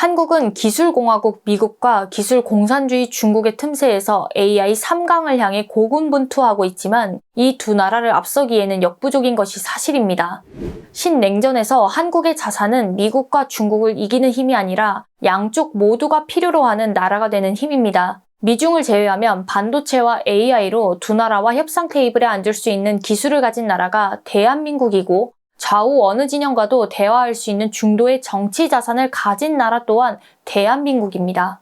한국은 기술공화국 미국과 기술공산주의 중국의 틈새에서 AI 3강을 향해 고군분투하고 있지만 이 두 나라를 앞서기에는 역부족인 것이 사실입니다. 신냉전에서 한국의 자산은 미국과 중국을 이기는 힘이 아니라 양쪽 모두가 필요로 하는 나라가 되는 힘입니다. 미중을 제외하면 반도체와 AI로 두 나라와 협상 테이블에 앉을 수 있는 기술을 가진 나라가 대한민국이고, 좌우 어느 진영과도 대화할 수 있는 중도의 정치 자산을 가진 나라 또한 대한민국입니다.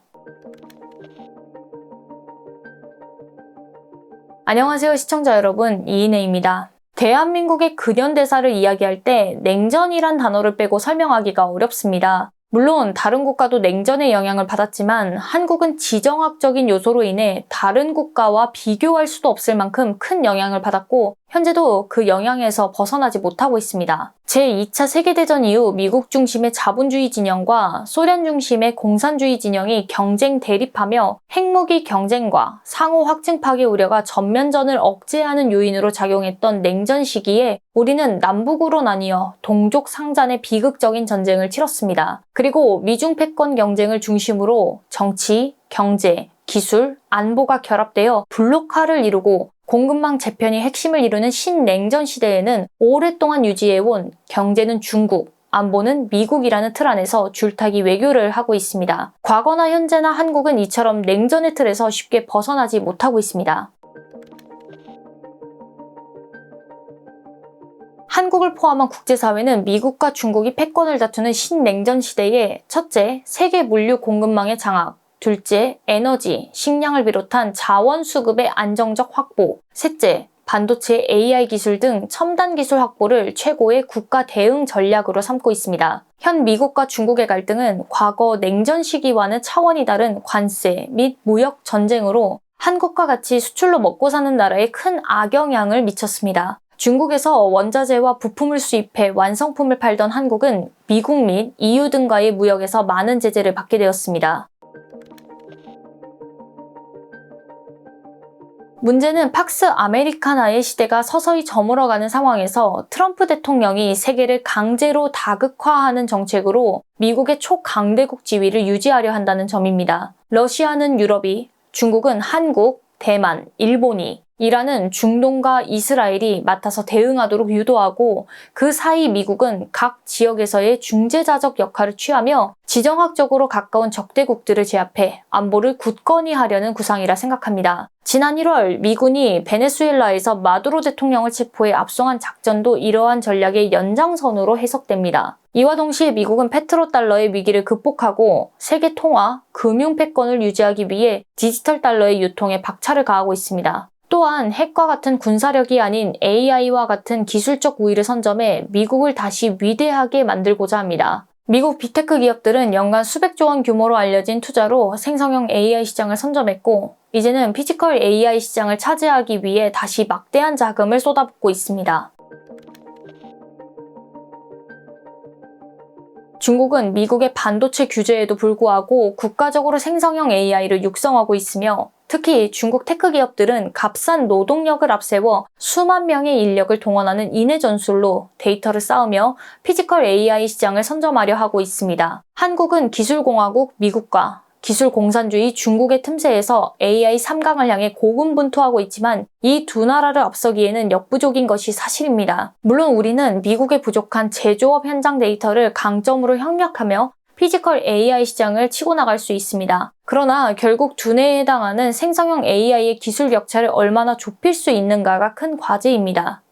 안녕하세요 시청자 여러분, 이인혜입니다. 대한민국의 근현대사를 이야기할 때 냉전이란 단어를 빼고 설명하기가 어렵습니다. 물론 다른 국가도 냉전의 영향을 받았지만 한국은 지정학적인 요소로 인해 다른 국가와 비교할 수도 없을 만큼 큰 영향을 받았고 현재도 그 영향에서 벗어나지 못하고 있습니다. 제2차 세계대전 이후 미국 중심의 자본주의 진영과 소련 중심의 공산주의 진영이 경쟁 대립하며 핵무기 경쟁과 상호 확증 파괴 우려가 전면전을 억제하는 요인으로 작용했던 냉전 시기에 우리는 남북으로 나뉘어 동족 상잔의 비극적인 전쟁을 치렀습니다. 그리고 미중 패권 경쟁을 중심으로 정치, 경제, 기술, 안보가 결합되어 블록화를 이루고 공급망 재편이 핵심을 이루는 신냉전 시대에는 오랫동안 유지해온 경제는 중국, 안보는 미국이라는 틀 안에서 줄타기 외교를 하고 있습니다. 과거나 현재나 한국은 이처럼 냉전의 틀에서 쉽게 벗어나지 못하고 있습니다. 한국을 포함한 국제사회는 미국과 중국이 패권을 다투는 신냉전 시대에 첫째, 세계 물류 공급망의 장악, 둘째, 에너지, 식량을 비롯한 자원 수급의 안정적 확보, 셋째, 반도체, AI 기술 등 첨단 기술 확보를 최고의 국가 대응 전략으로 삼고 있습니다. 현 미국과 중국의 갈등은 과거 냉전 시기와는 차원이 다른 관세 및 무역 전쟁으로 한국과 같이 수출로 먹고 사는 나라에 큰 악영향을 미쳤습니다. 중국에서 원자재와 부품을 수입해 완성품을 팔던 한국은 미국 및 EU 등과의 무역에서 많은 제재를 받게 되었습니다. 문제는 팍스 아메리카나의 시대가 서서히 저물어가는 상황에서 트럼프 대통령이 세계를 강제로 다극화하는 정책으로 미국의 초강대국 지위를 유지하려 한다는 점입니다. 러시아는 유럽이, 중국은 한국, 대만, 일본이, 이라는 중동과 이스라엘이 맡아서 대응하도록 유도하고 그 사이 미국은 각 지역에서의 중재자적 역할을 취하며 지정학적으로 가까운 적대국들을 제압해 안보를 굳건히 하려는 구상이라 생각합니다. 지난 1월 미군이 베네수엘라에서 마두로 대통령을 체포해 압송한 작전도 이러한 전략의 연장선으로 해석됩니다. 이와 동시에 미국은 페트로달러의 위기를 극복하고 세계 통화, 금융 패권을 유지하기 위해 디지털 달러의 유통에 박차를 가하고 있습니다. 또한 핵과 같은 군사력이 아닌 AI와 같은 기술적 우위를 선점해 미국을 다시 위대하게 만들고자 합니다. 미국 빅테크 기업들은 연간 수백조 원 규모로 알려진 투자로 생성형 AI 시장을 선점했고 이제는 피지컬 AI 시장을 차지하기 위해 다시 막대한 자금을 쏟아붓고 있습니다. 중국은 미국의 반도체 규제에도 불구하고 국가적으로 생성형 AI를 육성하고 있으며 특히 중국 테크 기업들은 값싼 노동력을 앞세워 수만 명의 인력을 동원하는 인해 전술로 데이터를 쌓으며 피지컬 AI 시장을 선점하려 하고 있습니다. 한국은 기술공화국 미국과 기술공산주의 중국의 틈새에서 AI 3강을 향해 고군분투하고 있지만 이 두 나라를 앞서기에는 역부족인 것이 사실입니다. 물론 우리는 미국의 부족한 제조업 현장 데이터를 강점으로 협력하며 피지컬 AI 시장을 치고 나갈 수 있습니다. 그러나 결국 두뇌에 해당하는 생성형 AI의 기술 격차를 얼마나 좁힐 수 있는가가 큰 과제입니다.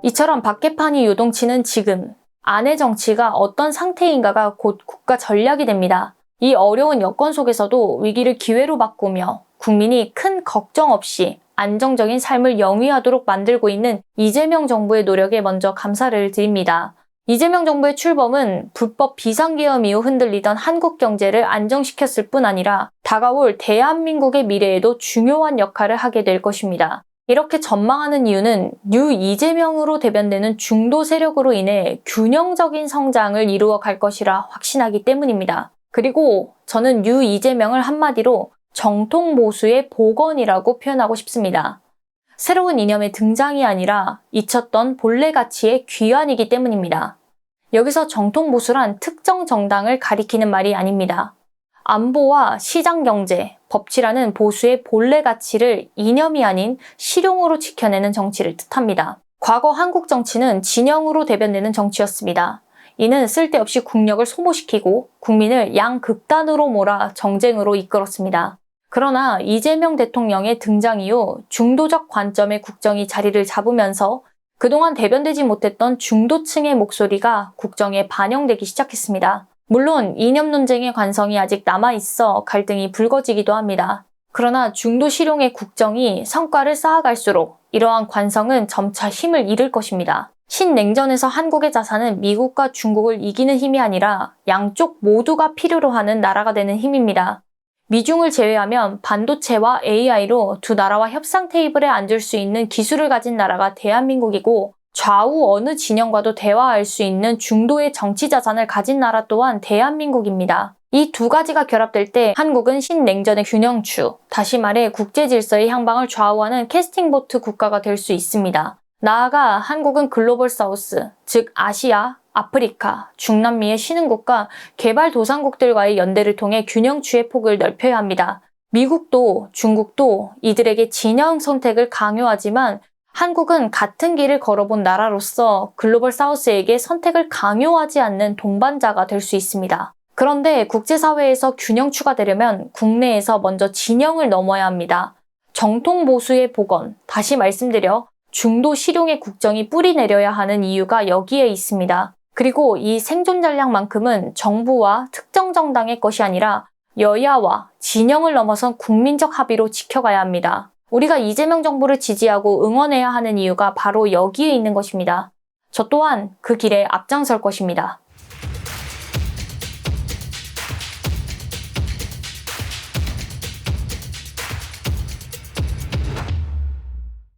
이처럼 밖에판이 요동치는 지금, 안의 정치가 어떤 상태인가가 곧 국가 전략이 됩니다. 이 어려운 여건 속에서도 위기를 기회로 바꾸며 국민이 큰 걱정 없이 안정적인 삶을 영위하도록 만들고 있는 이재명 정부의 노력에 먼저 감사를 드립니다. 이재명 정부의 출범은 불법 비상계엄 이후 흔들리던 한국 경제를 안정시켰을 뿐 아니라 다가올 대한민국의 미래에도 중요한 역할을 하게 될 것입니다. 이렇게 전망하는 이유는 뉴 이재명으로 대변되는 중도 세력으로 인해 균형적인 성장을 이루어 갈 것이라 확신하기 때문입니다. 그리고 저는 뉴 이재명을 한마디로 정통 보수의 복원이라고 표현하고 싶습니다. 새로운 이념의 등장이 아니라 잊혔던 본래 가치의 귀환이기 때문입니다. 여기서 정통보수란 특정 정당을 가리키는 말이 아닙니다. 안보와 시장경제, 법치라는 보수의 본래 가치를 이념이 아닌 실용으로 지켜내는 정치를 뜻합니다. 과거 한국 정치는 진영으로 대변되는 정치였습니다. 이는 쓸데없이 국력을 소모시키고 국민을 양극단으로 몰아 정쟁으로 이끌었습니다. 그러나 이재명 대통령의 등장 이후 중도적 관점의 국정이 자리를 잡으면서 그동안 대변되지 못했던 중도층의 목소리가 국정에 반영되기 시작했습니다. 물론 이념 논쟁의 관성이 아직 남아있어 갈등이 불거지기도 합니다. 그러나 중도 실용의 국정이 성과를 쌓아갈수록 이러한 관성은 점차 힘을 잃을 것입니다. 신냉전에서 한국의 자산은 미국과 중국을 이기는 힘이 아니라 양쪽 모두가 필요로 하는 나라가 되는 힘입니다. 미중을 제외하면 반도체와 AI로 두 나라와 협상 테이블에 앉을 수 있는 기술을 가진 나라가 대한민국이고 좌우 어느 진영과도 대화할 수 있는 중도의 정치 자산을 가진 나라 또한 대한민국입니다. 이 두 가지가 결합될 때 한국은 신냉전의 균형추, 다시 말해 국제 질서의 향방을 좌우하는 캐스팅보트 국가가 될 수 있습니다. 나아가 한국은 글로벌 사우스, 즉 아시아, 아프리카, 중남미의 신흥국과 개발도상국들과의 연대를 통해 균형추의 폭을 넓혀야 합니다. 미국도 중국도 이들에게 진영 선택을 강요하지만 한국은 같은 길을 걸어본 나라로서 글로벌 사우스에게 선택을 강요하지 않는 동반자가 될 수 있습니다. 그런데 국제사회에서 균형추가 되려면 국내에서 먼저 진영을 넘어야 합니다. 정통 보수의 복원, 다시 말씀드려 중도 실용의 국정이 뿌리 내려야 하는 이유가 여기에 있습니다. 그리고 이 생존 전략만큼은 정부와 특정 정당의 것이 아니라 여야와 진영을 넘어선 국민적 합의로 지켜가야 합니다. 우리가 이재명 정부를 지지하고 응원해야 하는 이유가 바로 여기에 있는 것입니다. 저 또한 그 길에 앞장설 것입니다.